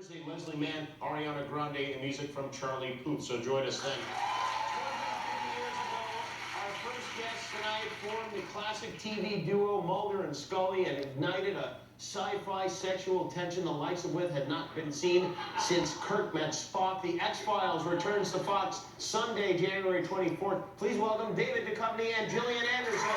Thursday, Leslie Mann, Ariana Grande, and music from Charlie Puth. So join us then. 150 years ago, our first guests tonight formed the classic TV duo Mulder&Scully and ignited a sci-fi sexual tension the likes of which had not been seen since Kirk met Spock. The X-Files returns to Fox Sunday, January 24th. Please welcome David Duchovny and Gillian Anderson.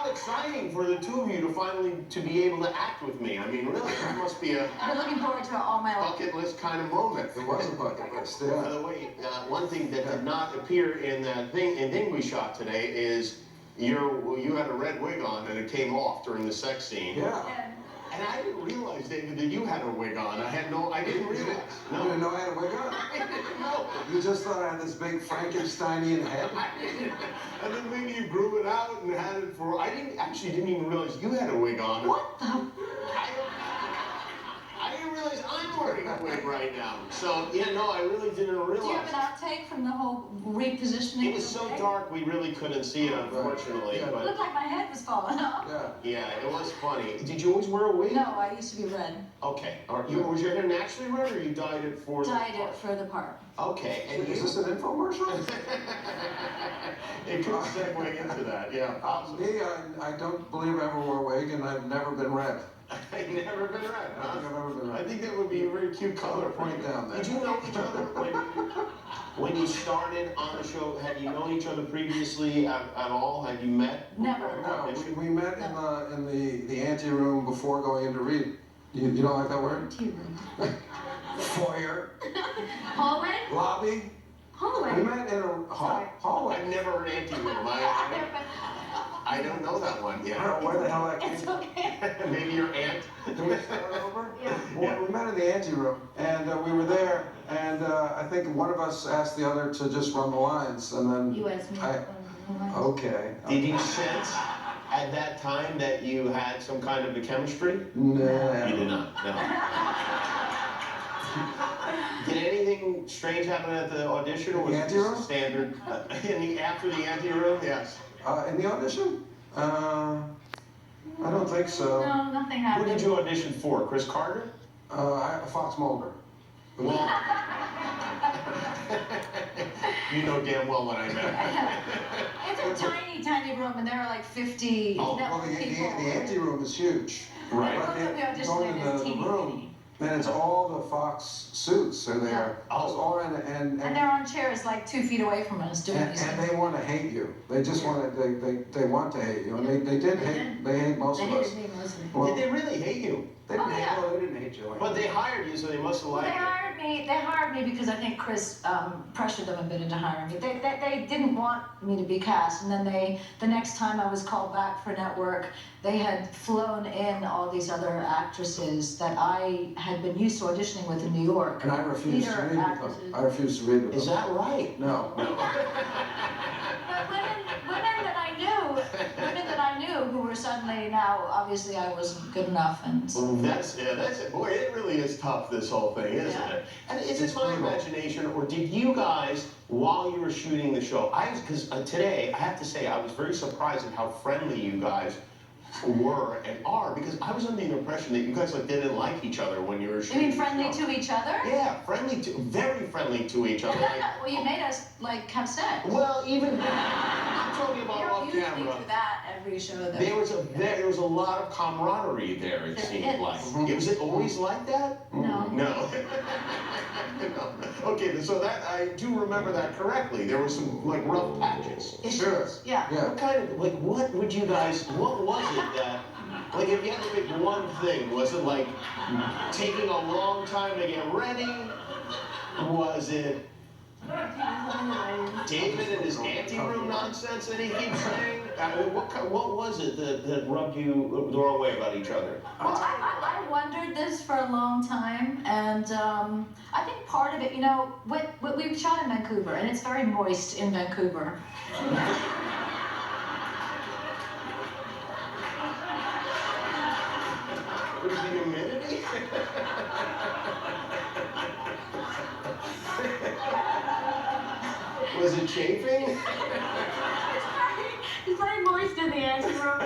Exciting for the two of you to finally be able to act with me. I mean, really, that must be a I've been looking forward to all my life. bucket list kind of moment. It was a bucket list, yeah. By the way, one thing that did not appear in that thing we shot today is you had a red wig on and it came off during the sex scene. Yeah. And I didn't realize, David, that you had a wig on. I didn't realize. No. You didn't know I had a wig on? I didn't know. You just thought I had this big Frankensteinian head? And then maybe you grew it out and had it for... I didn't even realize you had a wig on. What the? I didn't realize I'm wearing a wig right now. So, yeah, no, I really didn't realize. Do you have an outtake from the whole repositioning? It was so dark we really couldn't see it, unfortunately. Yeah. It But looked like my head was falling off. Yeah. yeah, it was funny. Did you always wear a wig? No, I used to be red. Okay. Was your hair naturally red, or you dyed it for the Dyed part? it for the part. Okay. And Is this an infomercial? It could segue into that, yeah. Awesome. Me, I don't believe I ever wore a wig, and I've never been red. I've never been red, I huh? think I've never been I red. think that would be a very cute color. Point down there. Did you know each other when you started on the show? Had you known each other previously at all? Had you met? Never. No, we met in the ante room before going into read. You don't like that word? Foyer. Hallway? Lobby. Hallway. We met in a hallway. I've never heard ante room. I don't know that one yet. I don't know where the hell that came It's from. okay. Maybe your aunt. Did we start over? Yeah. Well, we met in the ante room, and we were there, and I think one of us asked the other to just run the lines, and then You asked me. Okay. Did you sense at that time that you had some kind of a chemistry? No. You did not. No. Did anything strange happen at the audition, or was it just standard? After the ante room, yes. In the audition? I don't think so. No, nothing Who happened. did you audition for? Chris Carter? Fox Mulder. Well, you know damn well what I meant. It's a tiny, tiny room, and there are like 50 Well, people. the ante room is huge. Right. But The room that we going auditioned in into is the teeny, room, teeny. and it's all the Fox suits are there. Oh. And they're on chairs like 2 feet away from us doing these and things. they want to hate you. They just want to. They want to hate you, and they did hate. They hate most They of us. hated me mostly. Well, Did they really hate you? they didn't Oh, hate. yeah. Well, they didn't hate you. But they hired you, so they must have Well, liked they you. hired me because I think Chris pressured them a bit into hiring me. They didn't want me to be cast, and then the next time I was called back for network, they had flown in all these other actresses that I had been used to auditioning with in New York. And I refused to Theater read with them. actresses. I refused to read with them. Is that right? No. No. But women that I knew who were suddenly now, obviously I wasn't good enough, and so. That's it. Boy, it really is tough, this whole thing, isn't Yeah. it? And is It's it my brutal. imagination, or did you guys, while you were shooting the show, because today, I have to say, I was very surprised at how friendly you guys were and are, because I was under the impression that you guys didn't like each other when you were You shooting mean the friendly show. to each other? Yeah, very friendly to each other. Well, you made us have sex. Well, even, I'm talking You about don't off usually camera. do that every show. That There was a lot of camaraderie there, it There seemed is. like. Mhm. Was it always like that? No. No. No. Okay, so that, I do remember that correctly. There were some, rough patches. Sure. Yeah. Yeah. What kind of, what would you guys, what was it that, if you had to pick one thing, was it taking a long time to get ready? Was it David and his ante-room nonsense that he keeps saying? What was it that rubbed you the wrong way about each other? Well, I wondered this for a long time, and I think part of it, we shot in Vancouver, and it's very moist in Vancouver. chafing? It's very moist in the anteroom.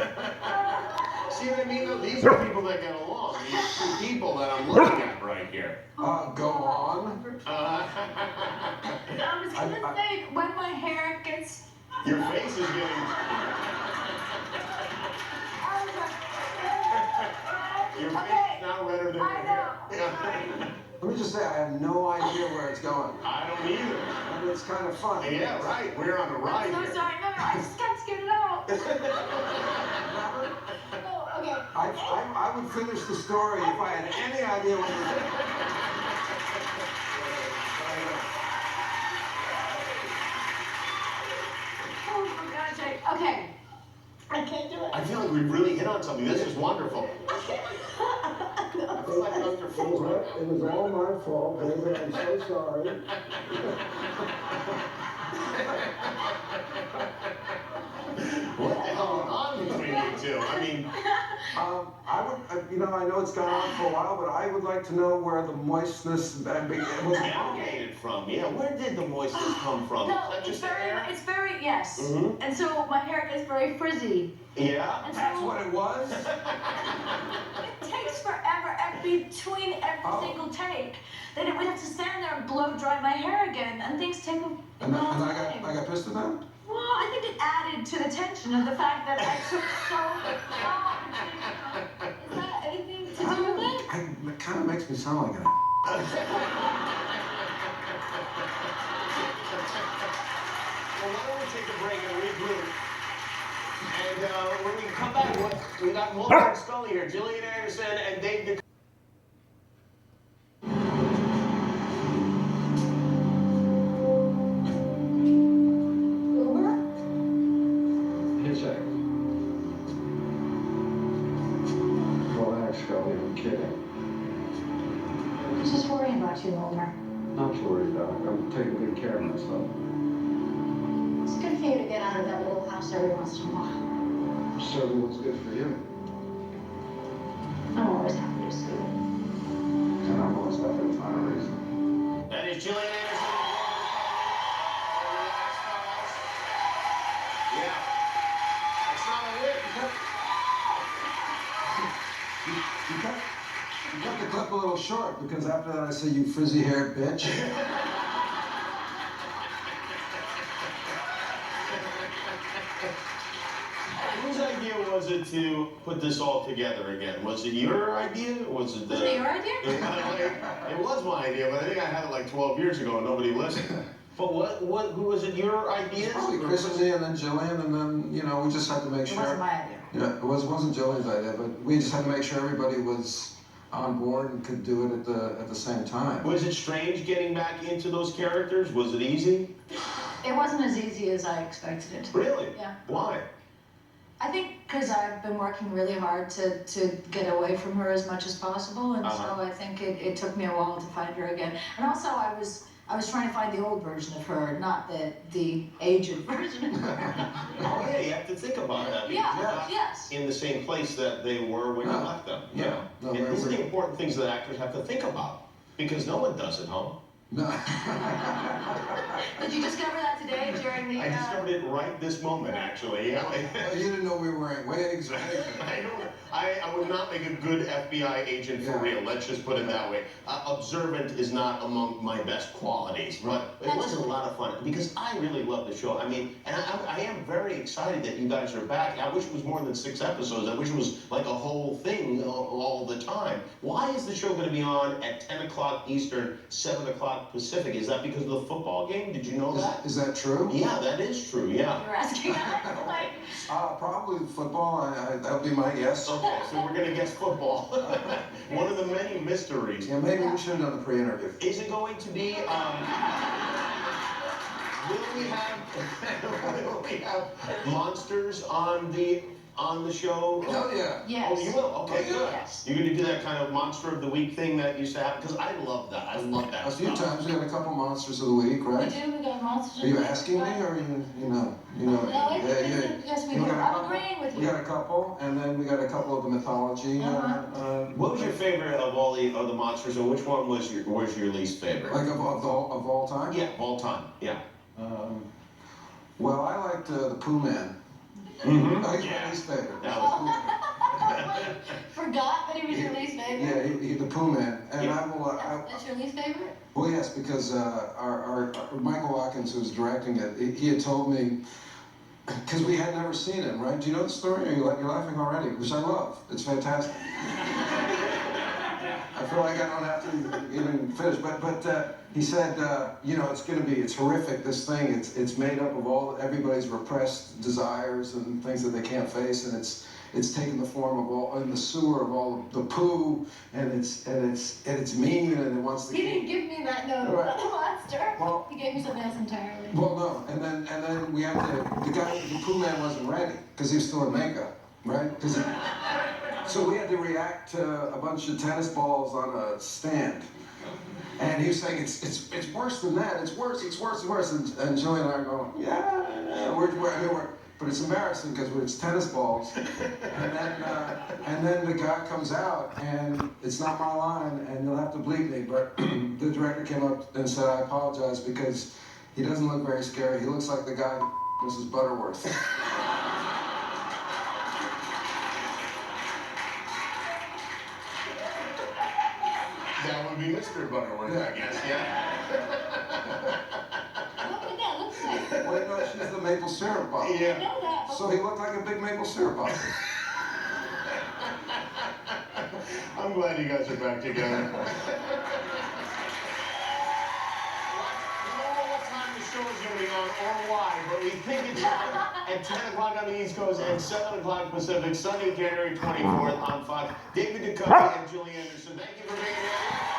See what I mean? Though? These are people that get along. These two people that I'm looking at right here. Go on. I was gonna say, when my hair gets... Your face is getting... Your face is now redder than your hair. Yeah. Let me just say, I have no idea where it's going. I don't either. I mean, it's kind of fun. Yeah, right. We're on a ride I'm so here. sorry. No, I just got to get it out. Oh, okay. I would finish the story if I had any idea what it was. Oh, for God's sake. Okay. I can't do it. I feel like we really hit on something. This is wonderful. I feel like Dr. Fool's right. It was all my fault, baby. I'm so sorry. What the hell went on between you two? I mean, I would, I know it's gone on for a while, but I would like to know where the moistness was. emanated from. Yeah, where did the moistness come from? No, Is that it's just very, air? it's very, yes. Mhm. And so my hair gets very frizzy. Yeah. And That's so what it was? it takes forever between every Oh. single take. Then it would have to stand there and blow dry my hair again, and things take a And long I time. got pissed at that? Well, I think it added to the tension of the fact that I took so long. Is that anything to do with it? It kind of makes me sound like an Well, why don't we take a break and regroup? And when we come back, we got Mulder&Scully here, Gillian Anderson and Dave Duchovny. Uber? hitchhike. Relax, Scully, I'm kidding. I was just worrying about you, Mulder. Not to worry, Doc. I'm taking good care of myself. It's good for you to get out of that little house every once in a while. Certainly what's good for you. I'm always happy to see you. And I'm always happy to find a reason. That is Gillian Anderson. Yeah. That's not a whip. You cut the clip a little short because after that I say, you frizzy-haired bitch. Whose idea was it to put this all together again? Was it your idea? Or was it Was it your idea? It was my idea, but I think I had it like 12 years ago and nobody listened. But who was it your idea? Probably Chris and me and then Gillian, and then, we just had to make It sure. wasn't my idea. Yeah, it wasn't Gillian's idea, but we just had to make sure everybody was on board and could do it at the same time. Was it strange getting back into those characters? Was it easy? It wasn't as easy as I expected it. Really? Yeah. Why? I think because I've been working really hard to get away from her as much as possible, and so I think it took me a while to find her again. And also I was trying to find the old version of her, not the aged version of her. Oh yeah, you have to think about that. because Yeah, you're not yes. In the same place that they were when you No. left them. No. Yeah. No, And these are we're- the important things that actors have to think about. Because no one does at home. No. Did you discover that today during the? I discovered it right this moment, actually. Yeah. You didn't know we were wearing wigs or anything. I would not make a good FBI agent for Yeah. real. Let's just put it that way. Observant is not among my best qualities, but it was a lot of fun because I really love the show. I mean, and I am very excited that you guys are back. I wish it was more than 6 episodes. I wish it was like a whole thing all the time. Why is the show going to be on at 10 o'clock Eastern, 7 o'clock Pacific? Is that because of the football game? Did you know that? Is that true? Yeah, that is true. Yeah. You're asking that? Like, Probably football. That would be my guess. Okay, so we're gonna guess football. One of the many mysteries. Yeah, maybe we should have done the pre-interview. Is it going to be, will we have monsters on the show? Oh yeah. yes. Oh, you will? Okay, Oh, good. yes. You're gonna do that kind of monster of the week thing that used to happen? Because I love that. I love that A few stuff. times we had a couple monsters of the week, We right? do. We got monsters. Are you asking me, or you know? No, yes, we You do. got a I'm couple? agreeing with We you. got a couple, and then we got a couple of the mythology. What was your favorite of all the monsters, and which one was your least favorite? Like of all time? Yeah, of all time. Yeah. Well, I liked the Pooh Man. Mm-hmm. He's my least favorite. That was cool. Forgot that he was your least favorite? Yeah, the Pooh Man. And Yeah. I will. That's your least favorite? Well, yes, because our Michael Watkins, who was directing it, he had told me, because we had never seen him, right? Do you know the story? You're laughing already, which I love. It's fantastic. I feel like I don't have to even finish, but he said, you know, it's horrific. This thing, it's made up of everybody's repressed desires and things that they can't face, and it's taken the form of all in the sewer of all the poo, and it's mean, and it wants to. He didn't give me that note about the monster. Well, He gave me something else entirely. Well, no, and then we had the Pooh Man wasn't ready because he was still in makeup, right? So we had to react to a bunch of tennis balls on a stand. And he was saying, it's worse than that, it's worse. And Gillian and I are going, yeah, but it's embarrassing because it's tennis balls. And then the guy comes out, and it's not my line, and you'll have to bleep me, but the director came up and said, I apologize because he doesn't look very scary. He looks like the guy Mrs. Butterworth. That would be Mr. Butterworth, I guess, yeah. What would that look like? Wait, no, she's the maple syrup bottle. I Yeah. know that. So he looked like a big maple syrup bottle. I'm glad you guys are back together. We don't know what time the show is going to be on or why, but we think it's on at 10 o'clock on the East Coast and 7 o'clock Pacific, Sunday, January 24th on Fox. David Duchovny and Julie Anderson, thank you for being here.